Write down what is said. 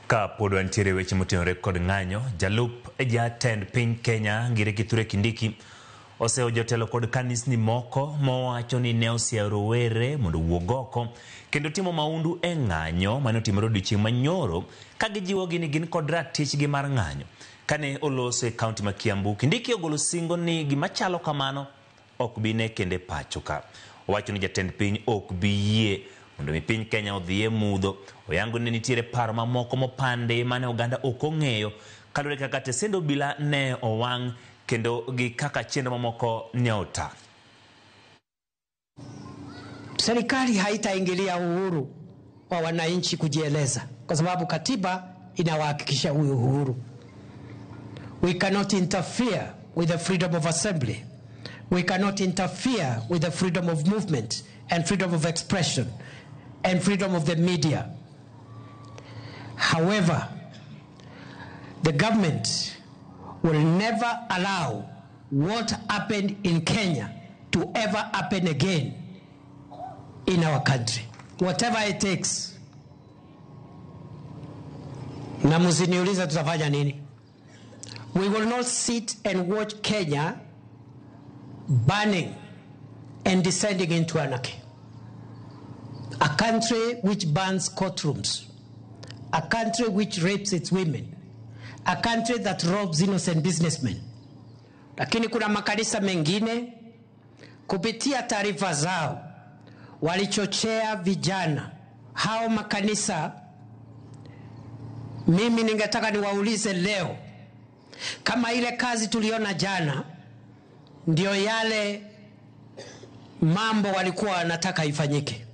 Ka podwa ntiere weche motenore kod ng'anyo, jalup jatend piny Kenya Ngire Kithure Kindiki oseo jotelo kod kanisni moko mowacho ni ne osiero rowere mondo wuog oko kendo timo maundu e ng'anyo mane otimore odiochieng' manyoro ka gijiwogi ni gin kod ratichgi mar ng'anyo. Kane oloso e kaunti ma Kiambu, Kindiki ogolo singo ni gima chalo kamano ok bi ne kende pacho ka. Owacho ni jatend piny ok bi yie mondo mi piny Kenya odhiye mudho. Oyango ni nitiere paro mamoko mopande mane oganda ok ong'eyo kalure kaka tesendo bila ne owang' kendo gi kaka chenro mamoko ne ota. Serikali haitaingilia uhuru wa wananchi kujieleza kwa sababu katiba inawahakikisha huyo uhuru. We cannot interfere with the freedom of assembly. We cannot interfere with the freedom of movement and freedom of expression and freedom of the media. However, the government will never allow what happened in Kenya to ever happen again in our country. Whatever it takes. Na msiniulize tutafanya nini. We will not sit and watch Kenya burning and descending into anarchy. A country which burns courtrooms, a country which rapes its women, a country that robs innocent businessmen. Lakini kuna makanisa mengine kupitia taarifa zao walichochea vijana. Hao makanisa, mimi ningetaka niwaulize leo kama ile kazi tuliona jana ndio yale mambo walikuwa wanataka ifanyike.